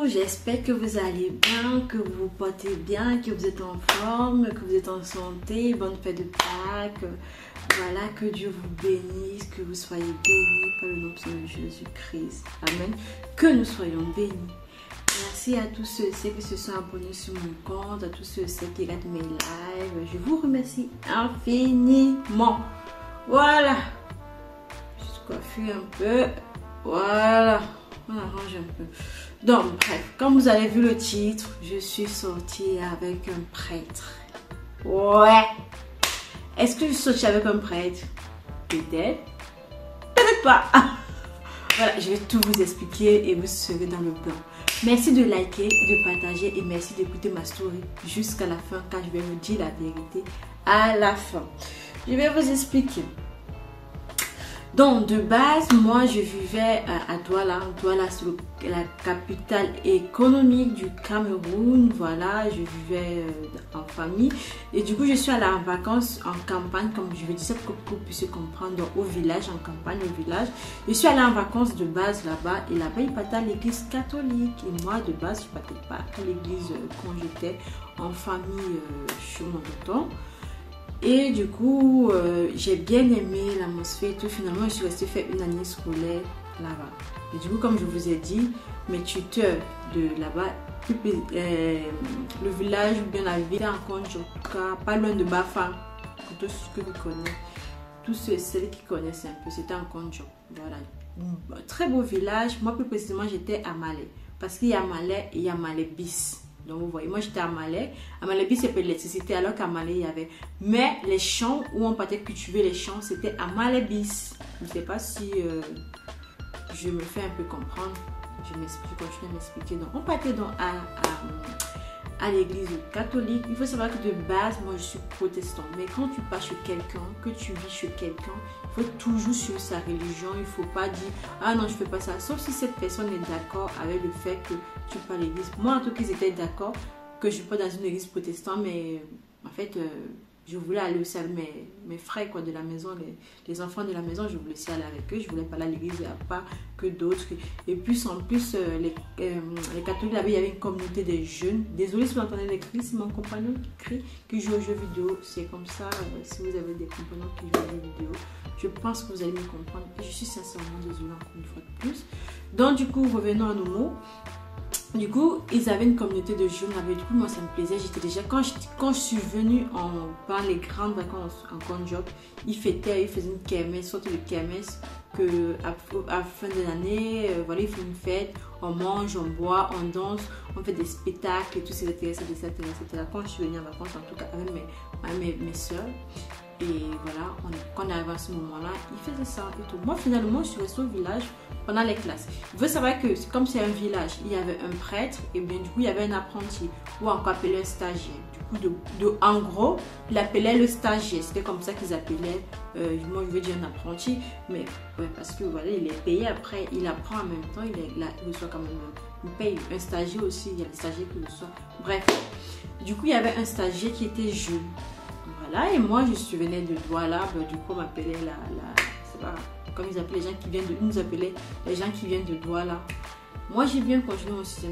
j'espère que vous allez bien, que vous vous portez bien, que vous êtes en forme, que vous êtes en santé. Bonne fête de Pâques. Voilà, que Dieu vous bénisse, que vous soyez bénis par le nom de Jésus-Christ. Amen. Que nous soyons bénis. Merci à tous ceux qui se sont abonnés sur mon compte, à tous ceux qui regardent mes lives. Je vous remercie infiniment. Voilà. Je coiffe un peu. Voilà. On arrange un peu. Donc, bref, comme vous avez vu le titre, je suis sortie avec un prêtre. Ouais. Est-ce que je suis sortie avec un prêtre? Peut-être. Peut-être pas. Voilà, je vais tout vous expliquer et vous serez dans le blanc. Merci de liker, de partager et merci d'écouter ma story jusqu'à la fin car je vais vous dire la vérité à la fin. Je vais vous expliquer. Donc, de base, moi, je vivais à Douala. Douala, c'est la capitale économique du Cameroun. Voilà, je vivais en famille. Et du coup, je suis allée en vacances en campagne, comme je vais dire ça pour que vous puissiez comprendre. Donc, au village, en campagne, au village. Je suis allée en vacances de base là-bas. Et là-bas, ils partaient à l'église catholique. Et moi, de base, je ne partais pas à l'église quand j'étais en famille chez mon tonton. Et du coup, j'ai bien aimé l'atmosphère et tout. Finalement, je suis restée faire une année scolaire là-bas. Et du coup, comme je vous ai dit, mes tuteurs de là-bas, le village ou bien la ville en Konjoka, pas loin de Bafang, pour tous ceux que vous connaissez, tous ceux qui connaissent un peu, c'était en Konjoka. Voilà, un très beau village. Moi, plus précisément, j'étais à Malais. Parce qu'il y a Malais et il y a Malais bis. Donc vous voyez, moi j'étais à Malais. À Malais, c'est pour l'électricité, alors qu'à Malais, il y avait. Mais les champs où on partait cultiver les champs, c'était à Malais-bis. Je ne sais pas si je me fais un peu comprendre. Je continue à m'expliquer. Donc on partait donc à l'église catholique. Il faut savoir que de base, moi je suis protestante. Mais quand tu pars chez quelqu'un, que tu vis chez quelqu'un, il faut toujours suivre sa religion. Il ne faut pas dire ah non, je ne fais pas ça. Sauf si cette personne est d'accord avec le fait que tu pars à l'église. Moi en tout cas, ils étaient d'accord que je ne suis pas dans une église protestante, mais en fait, je voulais aller aussi avec mes frères quoi, de la maison, les enfants de la maison, je voulais aussi aller avec eux. Je voulais pas aller à l'église à part que d'autres. Et puis en plus, les catholiques là-bas, il y avait une communauté de jeunes. Désolée si vous entendez des cris, c'est mon compagnon qui crie, qui joue aux jeux vidéo. C'est comme ça, si vous avez des compagnons qui jouent aux jeux vidéo, je pense que vous allez me comprendre. Et je suis sincèrement désolée encore une fois de plus. Donc du coup, revenons à nos mots. Du coup, ils avaient une communauté de jeunes là-bas. Du coup, moi, ça me plaisait. J'étais déjà... Quand je suis venue pendant les grandes vacances en Konjoka, ils fêtaient, ils faisaient une kermesse, sorte de kermesse, que à fin de l'année, voilà, ils font une fête, on mange, on boit, on danse, on fait des spectacles et tout, etc. Quand je suis venue en vacances, en tout cas, avec mes soeurs. Et voilà, quand on est arrivé à ce moment-là, ils faisaient ça et tout. Moi, finalement, je suis restée au village pendant les classes. Il faut savoir que, comme c'est un village, il y avait un prêtre et bien du coup, il y avait un apprenti ou encore appelé un stagiaire. Du coup, en gros, il appelait le stagiaire. C'était comme ça qu'ils appelaient, moi je veux dire un apprenti, mais ouais, parce que voilà, il est payé après, il apprend en même temps, il reçoit quand même, il paye un stagiaire aussi, il y a des stagiaires qui le reçoivent. Bref, du coup, il y avait un stagiaire qui était jeune. Voilà, et moi je venais de Douala, du coup on m'appelait c'est pas comme ils appelaient les gens qui viennent de, nous appelaient les gens qui viennent de Douala. Moi j'ai bien continué mon système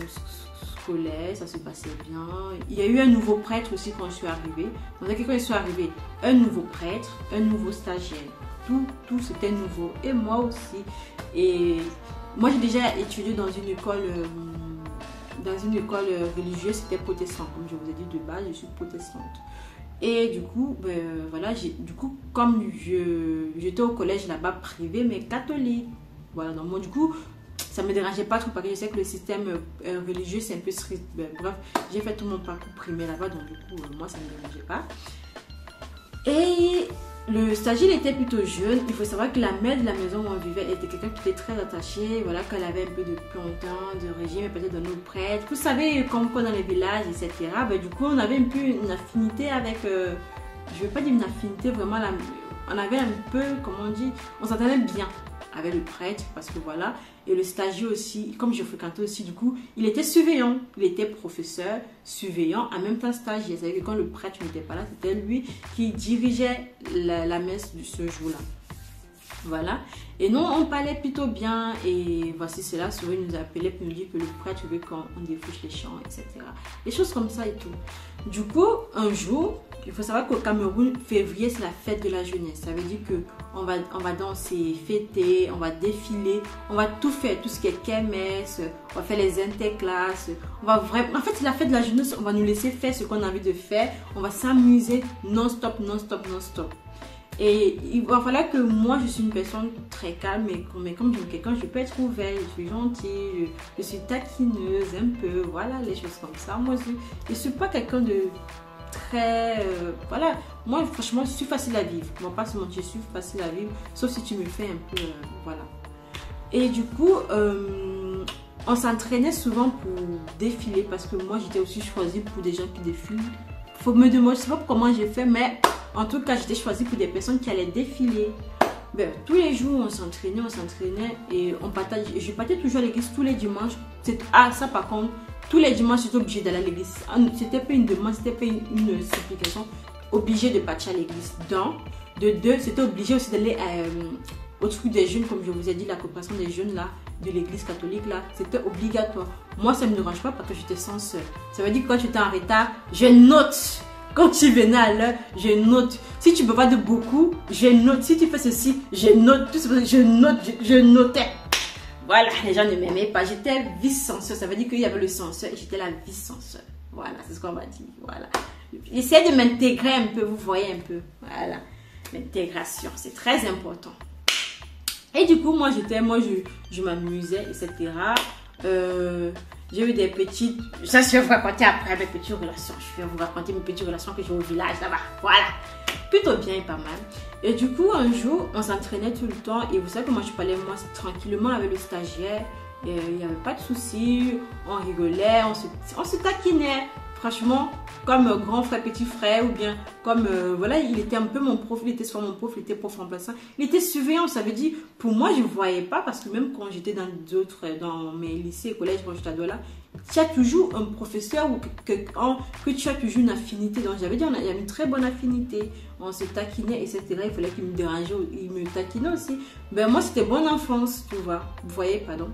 scolaire, ça se passait bien. Il y a eu un nouveau prêtre aussi quand je suis arrivée. Donc quand je suis arrivée, un nouveau prêtre, un nouveau stagiaire, tout c'était nouveau et moi aussi. Et moi j'ai déjà étudié dans une école religieuse, c'était protestant, comme je vous ai dit de base, je suis protestante. Et du coup, voilà, comme j'étais au collège là-bas privé, mais catholique. Voilà, donc moi, du coup, ça ne me dérangeait pas trop parce que je sais que le système religieux, c'est un peu strict. Bref, j'ai fait tout mon parcours primaire là-bas, donc du coup, moi, ça ne me dérangeait pas. Et le stagiaire était plutôt jeune. Il faut savoir que la mère de la maison où on vivait était quelqu'un qui était très attachée. Voilà, qu'elle avait un peu de plantain, de régime, peut-être de nos prêtres. Vous savez, comme quoi dans les villages, etc. Du coup, on avait un peu une affinité avec... je ne veux pas dire une affinité, vraiment, on avait un peu, comment on dit, on s'entendait bien avec le prêtre, parce que voilà. Et le stagiaire aussi, comme je fréquentais aussi, du coup, il était surveillant. Il était professeur, surveillant, en même temps stagiaire. C'est-à-dire que quand le prêtre n'était pas là, c'était lui qui dirigeait la messe de ce jour-là. Voilà. Et nous, on parlait plutôt bien. Et voici cela. Souvent, il nous appelait pour nous dire que le prêtre veut qu'on défriche les champs, etc. Des choses comme ça et tout. Du coup, un jour, il faut savoir qu'au Cameroun, février, c'est la fête de la jeunesse. Ça veut dire qu'on va danser, fêter, on va défiler, on va tout faire. Tout ce qui est kermesse, on va faire les interclasses. On va vraiment... En fait, c'est la fête de la jeunesse. On va nous laisser faire ce qu'on a envie de faire. On va s'amuser non-stop, non-stop, non-stop. Et il va falloir que moi, je suis une personne très calme, mais comme j'aime quelqu'un, je peux être ouverte, je suis gentille, je suis taquineuse un peu, voilà, les choses comme ça. Moi, je suis pas quelqu'un de très... voilà, moi, franchement, je suis facile à vivre. On va pas se mentir, je suis facile à vivre, sauf si tu me fais un peu... voilà. Et du coup, on s'entraînait souvent pour défiler, parce que moi, j'étais aussi choisie pour des gens qui défilent. Faut me demander, je sais pas comment j'ai fait, mais... En tout cas, j'étais choisie pour des personnes qui allaient défiler. Ben, tous les jours, on s'entraînait et on partage. Je partais toujours à l'église tous les dimanches. Ah, ça par contre, tous les dimanches, j'étais obligée d'aller à l'église. C'était pas une demande, c'était pas une supplication. Obligée de partir à l'église. De deux, c'était obligé aussi d'aller au truc des jeunes, comme je vous ai dit, la coopération des jeunes là, de l'église catholique là. C'était obligatoire. Moi, ça ne me dérange pas parce que j'étais sans sœur. Ça veut dire que quand j'étais en retard, je note. Quand tu venais à l'heure, je note. Si tu ne peux pas de beaucoup, je note. Si tu fais ceci, je note. Je notais. Voilà, les gens ne m'aimaient pas. J'étais vice-censeur. Ça veut dire qu'il y avait le censeur et j'étais la vice-censeur. Voilà, c'est ce qu'on va dire. Voilà. J'essaie de m'intégrer un peu, vous voyez un peu. Voilà. L'intégration, c'est très important. Et du coup, moi, je m'amusais, etc. J'ai eu des petites... Ça, je vais vous raconter après mes petites relations. Je vais vous raconter mes petites relations que j'ai au village là-bas. Voilà. Plutôt bien et pas mal. Et du coup, un jour, on s'entraînait tout le temps. Et vous savez que moi, je parlais moi tranquillement avec le stagiaire. Et il n'y avait pas de soucis. On rigolait, on se taquinait. Franchement, comme grand frère, petit frère, ou bien comme, voilà, il était un peu mon prof, il était soit mon prof, il était prof remplaçant. Il était surveillant, ça veut dire, pour moi, je ne voyais pas, parce que même quand j'étais dans mes lycées et collèges, quand j'étais ado là, tu as toujours un professeur ou que tu as toujours une affinité. Donc, j'avais dit, il y avait une très bonne affinité. On se taquinait, etc. Il fallait qu'il me dérangeait, il me taquinait aussi. Ben, moi, c'était bonne enfance, tu vois. Vous voyez, pardon.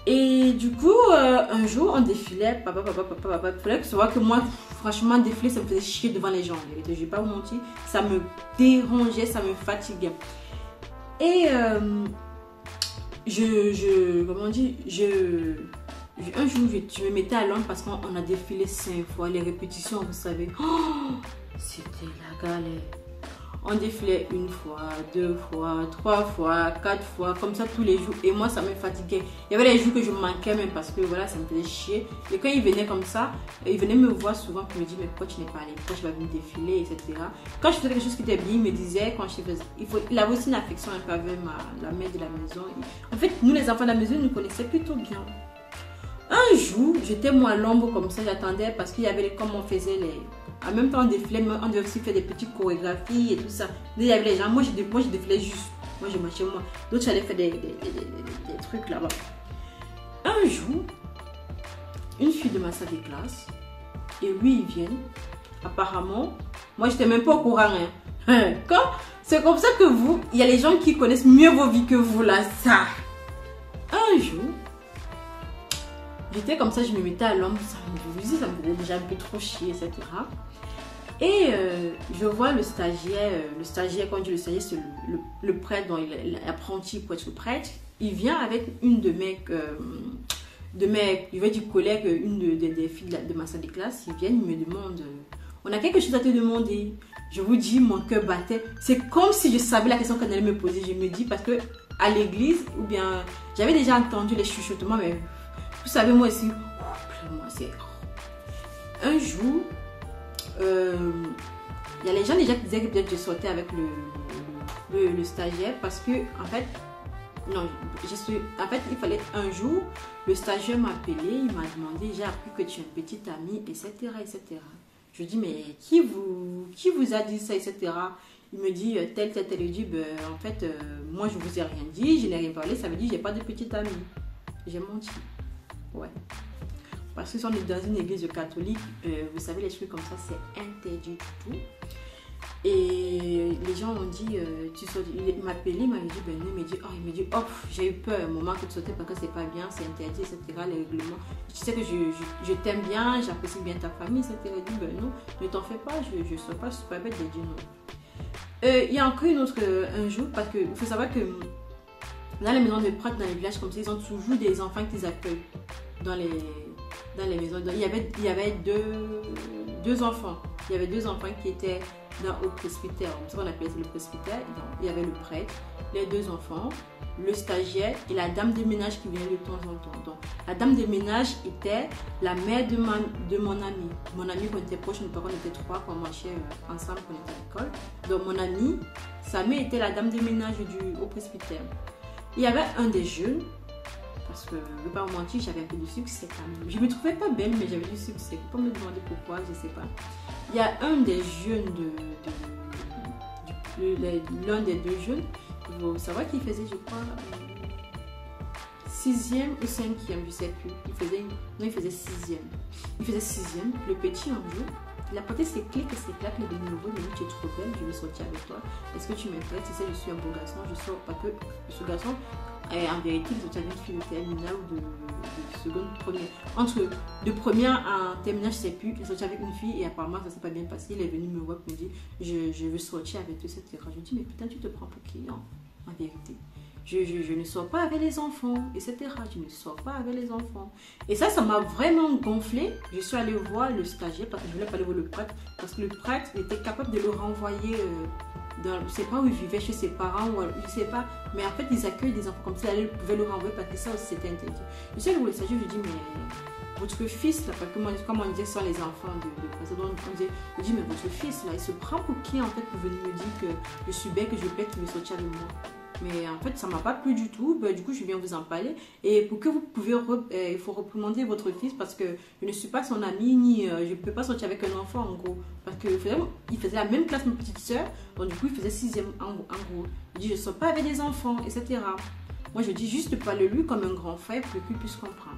Et du coup, un jour, on défilait, papa. Il fallait que tu vois que moi, franchement, défiler, ça me faisait chier devant les gens. Je ne vais pas vous mentir. Ça me dérangeait, ça me fatiguait. Et comment on dit, un jour, je me mettais à l'ombre parce qu'on a défilé 5 fois. Les répétitions, vous savez, oh, c'était la galère. On défilait 1 fois, 2 fois, 3 fois, 4 fois, comme ça tous les jours. Et moi, ça me fatiguait. Il y avait des jours que je manquais même parce que voilà, ça me faisait chier. Et quand il venait comme ça, il venait me voir souvent pour me dire, mais pourquoi tu n'es pas allé, pourquoi tu vas venir défiler, etc. Quand je faisais quelque chose qui était bien, il me disait, quand je faisais, il avait aussi une affection un peu avec la mère de la maison. En fait, nous les enfants de la maison, nous connaissaient plutôt bien. Un jour, j'étais moi à l'ombre comme ça, j'attendais parce qu'il y avait comme on faisait les... En même temps, on défilait, on devait aussi faire des petites chorégraphies et tout ça. Il y avait les gens, moi je défilais juste. Moi je marchais moi. D'autres j'allais faire des trucs là-bas. Un jour, une fille de ma salle de classe, et oui, ils viennent. Apparemment, moi j'étais même pas au courant. Hein. C'est comme ça que vous, il y a les gens qui connaissent mieux vos vies que vous là, ça. Un jour, j'étais comme ça, je me mettais à l'ombre, ça me faisait déjà un peu trop chier, etc. Et je vois le stagiaire, quand je dis le stagiaire, c'est le prêtre, dont il est l'apprenti pour être prêtre. Il vient avec une de mes je vais dire collègues, une des filles de ma salle de classe. Ils viennent, ils me demandent, on a quelque chose à te demander. Je vous dis, mon cœur battait. C'est comme si je savais la question qu'elle allait me poser. Je me dis, parce que à l'église, ou bien, j'avais déjà entendu les chuchotements, mais vous savez, moi aussi, moi c'est... Un jour, il y a les gens déjà qui disaient que peut-être je sortais avec le stagiaire parce que, en fait, non, en fait, il fallait un jour, le stagiaire m'a appelé, il m'a demandé, j'ai appris que tu es un petit ami, etc., etc. Je dis, mais qui vous a dit ça, etc. Il me dit, tel. Il dit, ben, en fait, moi, je vous ai rien dit, je n'ai rien parlé, ça veut dire que j'ai pas de petit ami. J'ai menti. Ouais. Parce que si on est dans une église catholique, vous savez, les trucs comme ça, c'est interdit du tout. Et les gens ont dit, tu sautes. Il m'a appelé, il m'avait dit, ben non, il me dit, oh, j'ai eu peur, un moment que tu sautais parce que c'est pas bien, c'est interdit, etc. Les règlements. Tu sais que je t'aime bien, j'apprécie bien ta famille, etc. Il dit, ben non, ne t'en fais pas, je ne sors pas, je suis pas bête de dire non. Il y a encore une autre, un jour, parce qu'il faut savoir que dans les maisons de prêtres, dans les villages comme ça, ils ont toujours des enfants qu'ils accueillent dans les maisons. Donc, il y avait deux enfants. Il y avait deux enfants qui étaient au presbytère. C'est ce qu'on appelait le presbytère. Donc, il y avait le prêtre, les deux enfants, le stagiaire et la dame de ménage qui venait de temps en temps. Donc, la dame de ménage était la mère de mon ami. Mon ami, qu'on était proches, on était trois, qu'on marchait ensemble, qu'on était à l'école. Donc, mon ami, sa mère était la dame de ménage au presbytère. Il y avait un des jeunes, parce que je ne vais pas vous mentir, j'avais un peu de succès quand même. Je ne me trouvais pas belle, mais j'avais du succès. Faut pas me demander pourquoi, je ne sais pas. Il y a un des jeunes l'un des deux jeunes, il faut savoir qu'il faisait, je crois, 6e ou 5e, je ne sais plus. Il faisait 6e. Il faisait 6e. Le petit, un jour, il a porté ses clics et ses claques, il est de nouveau, il m'a dit, tu es trop belle, je veux sortir avec toi. Est-ce que tu m'intéresses? Tu sais, je suis un beau garçon, je sors pas que ce garçon. Et en vérité, il sortait avec une fille de terminale ou de seconde, première. Entre de première en terminale, je ne sais plus, il sortait avec une fille et apparemment, ça ne s'est pas bien passé. Il est venu me voir et me dit, je veux sortir avec toi, etc. Je lui dis, mais putain, tu te prends pour qui, non? En vérité. Je ne sors pas avec les enfants, etc. Je ne sors pas avec les enfants. Et ça m'a vraiment gonflé. Je suis allée voir le stagiaire parce que je voulais pas aller voir le prêtre. Parce que le prêtre était capable de le renvoyer je ne sais pas où il vivait, chez ses parents, ou je ne sais pas. Mais en fait, ils accueillent des enfants comme ça. Ils pouvaient le renvoyer parce que ça aussi c'était interdit. Je suis allée voir le stagiaire, je lui dis, mais votre fils, là, parce que moi, comme on disait, ce sont les enfants de précédent, je dis, mais votre fils, là, il se prend pour qui en fait pour venir me dire que je suis belle, que je plais, qu'il veut sortir avec moi? Mais en fait, ça ne m'a pas plu du tout. Du coup, je viens vous en parler. Et pour que vous pouvez, il faut reprimander votre fils parce que je ne suis pas son ami, ni je ne peux pas sortir avec un enfant, en gros. Parce qu'il faisait la même classe que ma petite soeur. Donc, du coup, il faisait 6e, en gros. Il dit, je ne sors pas avec des enfants, etc. Moi, je dis juste parle-lui comme un grand frère pour qu'il puisse comprendre.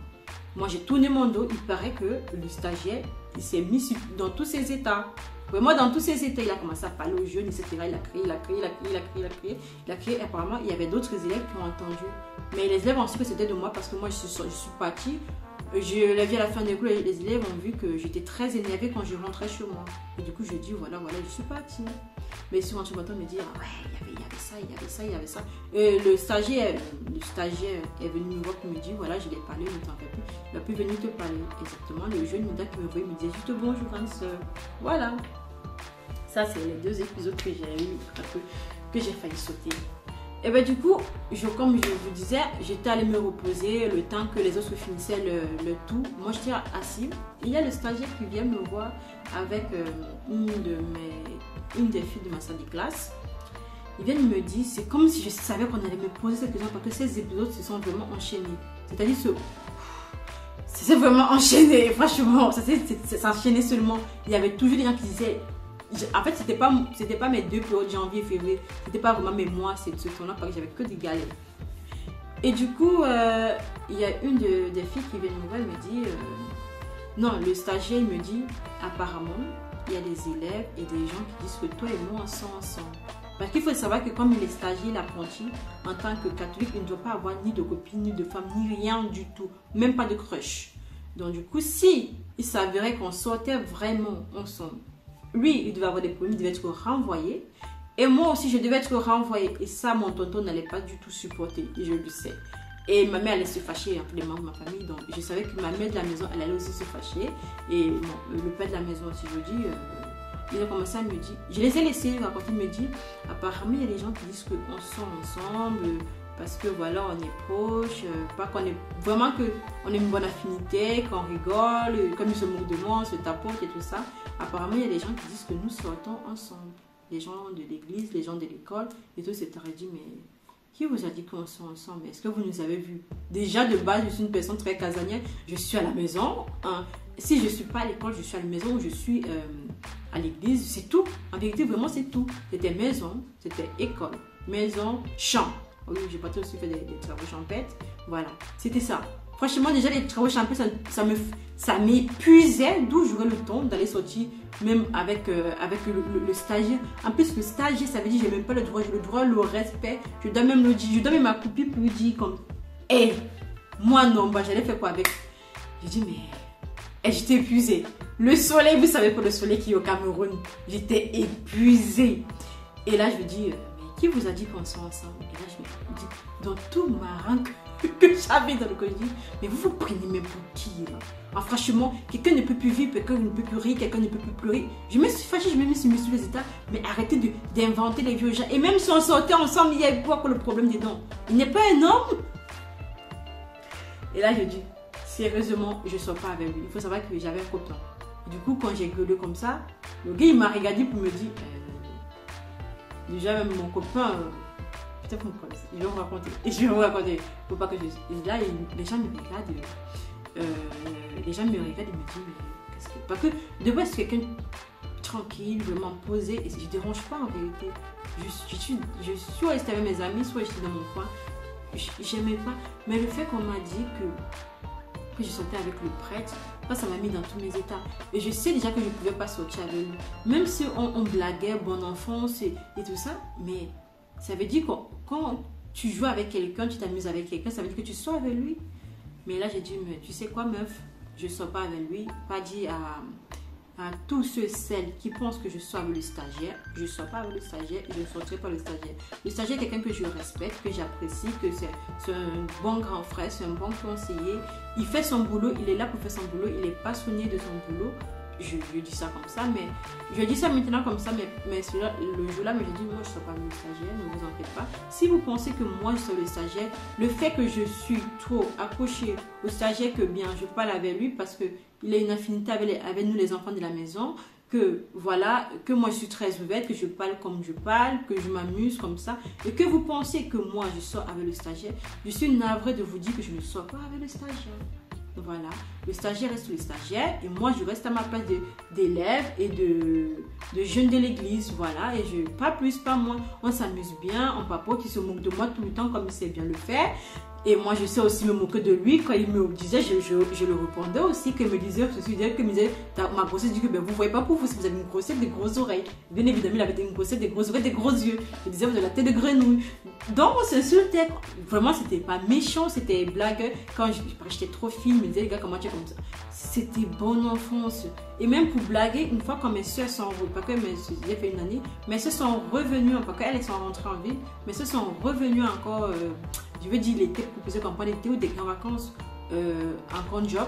Moi, j'ai tourné mon dos. Il paraît que le stagiaire, il s'est mis dans tous ses états. Vraiment, dans tous ces états, il a commencé à parler aux jeunes, etc. Il a crié. Et apparemment, il y avait d'autres élèves qui ont entendu. Mais les élèves ont su que c'était de moi parce que moi, je suis partie. Je l'ai vu à la fin des cours, les élèves ont vu que j'étais très énervée quand je rentrais chez moi. Et du coup, je dis, voilà, je suis partie. Mais ils sont rentrés maintenant me dire, ah ouais, il y avait ça. Et le stagiaire est venu me voir et me dit, voilà, je l'ai parlé, ne t'en fais plus. Il a pu venir te parler. Exactement, le jeune qui me voyait me disait, juste bonjour, grande soeur. Voilà. Ça, c'est les deux épisodes que j'ai eu, que j'ai failli sauter. Et bien du coup, comme je vous disais, j'étais allée me reposer le temps que les autres finissaient le tout. Moi, j'étais assise. Il y a le stagiaire qui vient me voir avec une des filles de ma salle de classe. Il vient me dire, c'est comme si je savais qu'on allait me poser cette question parce que ces épisodes se sont vraiment enchaînés. C'est-à-dire, c'est vraiment enchaîné. Franchement, ça s'est enchaîné seulement. Il y avait toujours des gens qui disaient... En fait, c'était pas mes deux périodes, janvier et février. C'était pas vraiment mes mois, c'est ce temps-là, parce que j'avais que des galères. Et du coup, il y a une des filles qui vient me voir et me dit... non, le stagiaire, il me dit, apparemment, il y a des élèves et des gens qui disent que toi et moi, on sort ensemble. Parce qu'il faut savoir que comme il est stagiaire, l'apprenti, en tant que catholique, il ne doit pas avoir ni de copine, ni de femme, ni rien du tout. Même pas de crush. Donc du coup, si il s'avérait qu'on sortait vraiment ensemble, lui, il devait avoir des problèmes, il devait être renvoyé. Et moi aussi, je devais être renvoyée. Et ça, mon tonton n'allait pas du tout supporter. Et je le sais. Et ma mère allait se fâcher entre les membres de ma famille. Donc, je savais que ma mère de la maison, elle allait aussi se fâcher. Et bon, le père de la maison aussi, je dis... il a commencé à me dire... Je les ai laissés raconter, il me dit... Apparemment, il y a des gens qui disent qu'on sort ensemble... Parce que voilà, on est proches, pas qu'on est vraiment qu'on ait une bonne affinité, qu'on rigole, comme ils se moquent de moi, on se tapote et tout ça. Apparemment, il y a des gens qui disent que nous sortons ensemble. Les gens de l'église, les gens de l'école et tout, etc. Je dis, mais qui vous a dit qu'on sort ensemble? Est-ce que vous nous avez vus? Déjà, de base, je suis une personne très casanière. Je suis à la maison. Hein. Si je ne suis pas à l'école, je suis à la maison ou je suis à l'église. C'est tout. En vérité, vraiment, c'est tout. C'était maison, c'était école, maison, champ. Oui, j'ai pas aussi fait des travaux champêtres. Voilà, c'était ça. Franchement, déjà, les travaux champions, ça m'épuisait, d'où j'aurais le temps d'aller sortir, même avec le stagiaire. En plus, le stagiaire, ça veut dire que je n'ai même pas le droit, le respect. Je dois même le dire, je dois même ma copie pour lui dire comme, hé, moi non, bah, j'allais faire quoi avec? J'ai dit, mais, et j'étais épuisée. Le soleil, vous savez pas le soleil qui est au Cameroun, j'étais épuisée. Et là, je me dis, mais qui vous a dit qu'on soit ensemble? Et là, je me dis, dans tout ma ranque que j'avais dans le corps, je dis, mais vous vous prenez même pour qui là? Ah, franchement, quelqu'un ne peut plus vivre, quelqu'un ne peut plus rire, quelqu'un ne peut plus pleurer. Je me suis fâchée, je me suis mis sur les états, mais arrêtez d'inventer les vieux gens. Et même si on sortait ensemble, il y avait quoi le problème des dents? Il n'est pas un homme. Et là, je dis, sérieusement, je ne sors pas avec lui. Il faut savoir que j'avais un copain. Du coup, quand j'ai gueulé comme ça, le gars, il m'a regardé pour me dire, déjà, même mon copain, putain, je vais vous raconter. Et je vais vous raconter. Faut pas que je... Et là, les gens me regardent. Les gens me regardent et me disent, mais qu'est-ce que... Parce que de base, c'est quelqu'un tranquille, vraiment posé. Et je ne dérange pas en vérité. Je suis restée avec mes amis, soit j'étais dans mon coin. J'aimais pas. Mais le fait qu'on m'a dit que je sortais avec le prêtre, ça m'a mis dans tous mes états. Et je sais déjà que je ne pouvais pas sortir avec lui. Même si on blaguait, bonne enfance et tout ça, mais ça veut dire que quand tu joues avec quelqu'un, tu t'amuses avec quelqu'un, ça veut dire que tu sors avec lui. Mais là, j'ai dit, mais tu sais quoi, meuf, je ne sors pas avec lui. Pas dit à tous celles qui pensent que je sors avec le stagiaire. Je ne sors pas avec le stagiaire et je ne sortirai pas avec le stagiaire. Le stagiaire est quelqu'un que je respecte, que j'apprécie, que c'est un bon grand frère, c'est un bon conseiller. Il fait son boulot, il est là pour faire son boulot, il est passionné de son boulot. Je dis ça comme ça, mais je dis ça maintenant comme ça, mais le jour-là, mais je dis, moi, je ne sors pas avec le stagiaire, ne vous en faites pas. Si vous pensez que moi, je sors le stagiaire, le fait que je suis trop accrochée au stagiaire, que bien, je parle avec lui parce qu'il a une affinité avec nous, les enfants de la maison, que voilà, que moi, je suis très ouverte, que je parle comme je parle, que je m'amuse comme ça, et que vous pensez que moi, je sors avec le stagiaire, je suis navrée de vous dire que je ne sors pas avec le stagiaire. Voilà, le stagiaire reste le stagiaire et moi je reste à ma place d'élève et de jeune de l'église, voilà, et je pas plus, pas moins, on s'amuse bien, on papote, il se moque de moi tout le temps comme il sait bien le faire. Et moi, je sais aussi me moquer de lui. Quand il me disait, je le répondais aussi, qu'il me disait, que me disait, ma grossesse dit que ben, vous ne voyez pas pour vous si vous avez une grossesse, des grosses oreilles. Bien évidemment, il avait une grossesse, des grosses oreilles, des gros yeux. Il disait, vous avez la tête de grenouille. Donc, on s'insultait. Vraiment, c'était pas méchant, c'était blague. Quand j'étais trop fine, il me disait, les gars, comment tu es comme ça? C'était bonne enfance. Et même pour blaguer, une fois quand mes soeurs sont revenues, pas que j'ai fait une année, mes soeurs sont revenues, pas qu'elles sont rentrées en ville, mes soeurs sont revenues encore. Je veux dire l'été, proposer qu'on prend l'été ou des grandes vacances en grand job.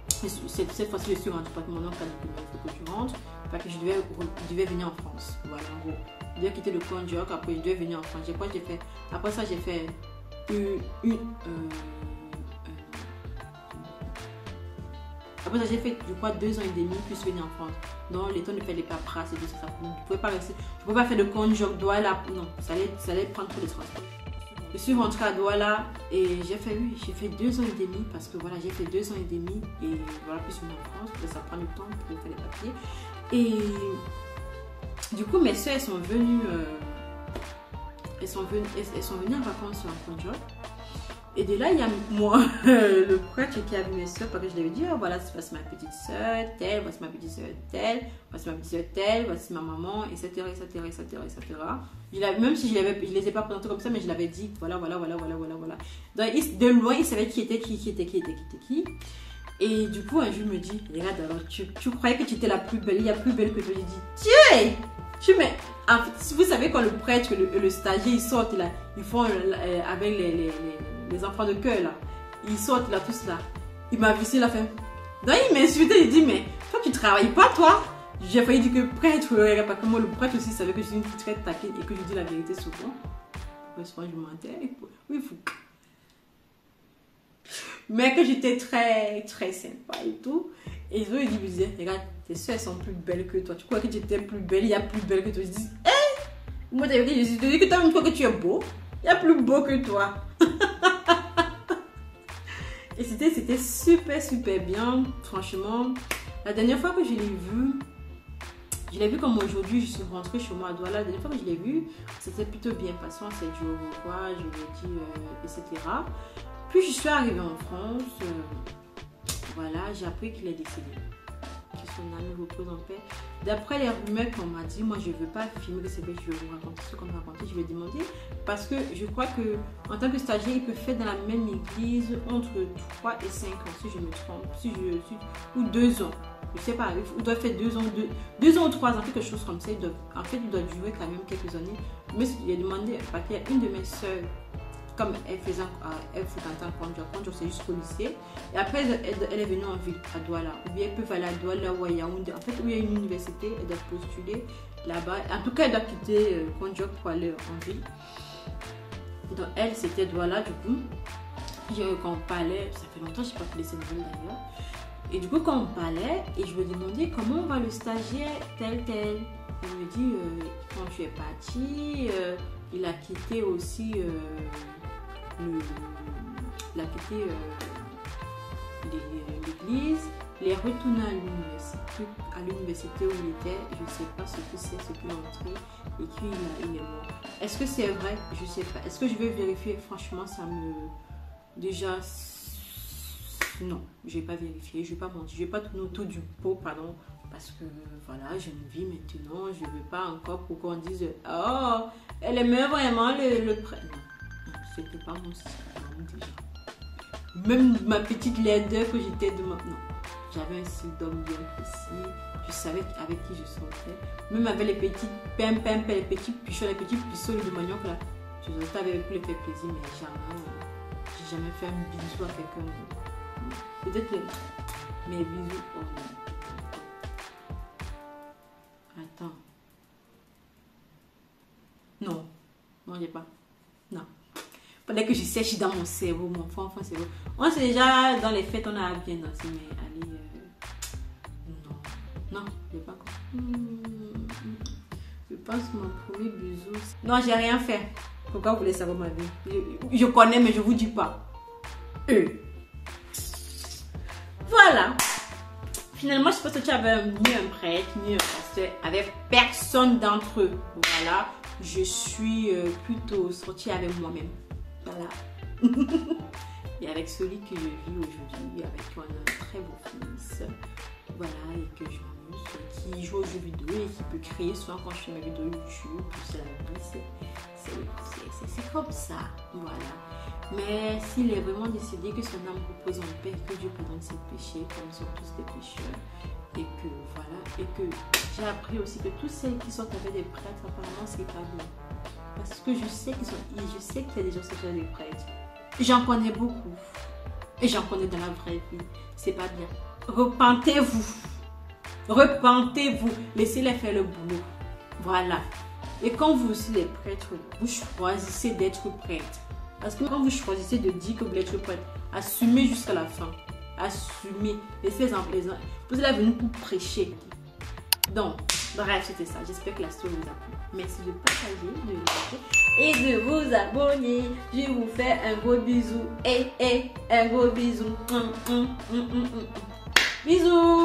Cette fois-ci, je suis rentrée parce que mon oncle a dit qu'il faut que tu rentres. Parce que je devais venir en France. Voilà, en gros. Je devais quitter le grand job, après je devais venir en France. Après ça, j'ai fait après ça, j'ai fait, je crois, 2 ans et demi, puis venir en France. Donc, les temps de faire les paperasses et tout ça. Je ne pouvais pas rester. Je ne pouvais pas faire de grand job, Douala. Non, ça allait prendre tous les transports. Je suis rentrée à Douala et j'ai fait 2 ans et demi parce que voilà, j'ai fait 2 ans et demi et voilà, puis venir en France, parce que ça prend du temps pour faire les papiers. Et du coup, mes soeurs, elles sont venues en vacances sur un job. Et de là, il y a moi, le prêtre qui a vu mes soeurs, parce que je lui avais dit, oh, voilà, voici ma petite soeur, telle, voici ma petite soeur, telle, voici ma petite soeur, telle, voici ma maman, etc., etc., etc., etc. Même si je ne les ai pas présentés comme ça, mais je l'avais dit, voilà. Donc, de loin, il savait qui était qui. Et du coup, un jour, il me dit, regarde, alors, tu croyais que tu étais la plus belle, il y a plus belle que toi. J'ai dit, tiens, mais vous savez, quand le prêtre et le stagiaire, ils sortent là, ils font avec les enfants de cœur là, ils sortent là, tous là. Il m'a vu, la fin. Donc, il m'a insulté, il dit, mais toi, tu travailles pas, toi? J'ai failli dire que prêtre, parce que moi, le prêtre aussi savait que je suis une petite très taquine et que je dis la vérité souvent. Souvent, je mentais. Oui, fou. Mais que j'étais très, très sympa et tout. Et ils me disaient, regarde, tes soeurs sont plus belles que toi. Tu crois que tu étais plus belle, il y a plus belle que toi. Je dis, moi, je dis que toi-même, tu crois que tu es beau. Il y a plus beau que toi. Et c'était super, super bien. Franchement, la dernière fois que je l'ai vu comme aujourd'hui, je suis rentrée chez moi à Douala. La dernière fois que je l'ai vu, c'était plutôt bien passé. On s'est dit au revoir, je lui ai dit, etc. Puis je suis arrivée en France, voilà, j'ai appris qu'il est décédé. Que son âme repose en paix. D'après les rumeurs qu'on m'a dit, moi je ne veux pas filmer ce que je vais vous raconter, ce qu'on m'a raconté, je vais demander. Parce que je crois que en tant que stagiaire, il peut faire dans la même église entre 3 et 5 ans, si je me trompe, ou 2 ans. Je sais pas, il doit faire 2 ans, 2 ans ou 3 ans, quelque chose comme ça. En fait, il doit durer quand même quelques années. Mais il a demandé, parce qu'il y a une de mes soeurs, comme elle faisait en conduire, c'est juste au lycée. Et après, elle est venue en ville, à Douala. Ou bien elle peut aller à Douala ou à Yaoundé. En fait, où il y a une université, elle doit postuler là-bas. En tout cas, elle doit quitter conduire pour aller en ville. Donc, elle, c'était Douala, du coup. Quand on parlait, ça fait longtemps que je n'ai pas fait ces nouvelles d'ailleurs. Et du coup, quand on parlait, et je me demandais comment va le stagiaire tel. Elle me dit, quand tu es parti, il a quitté aussi l'église, il est retourné à l'université où il était, je ne sais pas ce que c'est, ce qu'il a entré et qu'il est mort. Est-ce que c'est vrai? Je ne sais pas. Est-ce que je vais vérifier? Franchement, ça me... Déjà, non, je ne vais pas vérifier, je ne vais pas mentir, je ne vais pas tourner autour du pot, pardon, parce que voilà, j'ai une vie maintenant, je ne veux pas encore pour qu'on dise « Oh, elle aimait vraiment le prêtre ». Non, c'était pas mon style déjà. Même ma petite laideur que j'étais de maintenant. J'avais un style d'homme bien précis, je savais avec qui je sortais. Même avec les petites pimpins, les petits pichons, les petits pissoles de manioc là. Je sortais avec pour les faire plaisir, mais j'ai jamais fait un bisou à quelqu'un. Peut-être que mes bisous. Oh non. Attends. Non. Non, j'ai pas. Non. Pendant que je sèche dans mon cerveau, mon enfant cerveau. On sait déjà dans les fêtes, on a bien dansé, mais allez. Non, je n'ai pas compris. Je pense que mon premier bisou. Non, j'ai rien fait. Pourquoi vous voulez savoir ma vie? Je connais, mais je vous dis pas. Voilà. Finalement, je pense que tu avais ni un prêtre, ni un pasteur, avec personne d'entre eux. Voilà. Je suis plutôt sortie avec moi-même. Voilà. Et avec celui que je vis aujourd'hui, avec qui on a un très beau fils. Voilà, et que je m'amuse, qui joue aux jeux vidéo et qui peut créer souvent quand je fais ma vidéo YouTube. C'est la vie, c'est comme ça. Voilà. Mais s'il est vraiment décidé que son âme repose en paix, que Dieu pardonne ses péchés, comme nous sommes tous des pécheurs, et que voilà, et que j'ai appris aussi que tous celles qui sont avec des prêtres, apparemment, c'est pas bien. Parce que je sais qu'il y a des gens qui sont des prêtres. J'en connais beaucoup. Et j'en connais dans la vraie vie. C'est pas bien. Repentez-vous. Repentez-vous. Laissez-les faire le boulot. Voilà. Et quand vous aussi les prêtres, vous choisissez d'être prêtre. Parce que quand vous choisissez de dire que vous êtes prêtre, assumez jusqu'à la fin. Assumez. Laissez-les en plaisant. Vous êtes venu pour prêcher. Donc, bref, c'était ça. J'espère que la story vous a plu. Merci de partager, de liker et de vous abonner. Je vous fais un gros bisou. Un gros bisou. Bisous.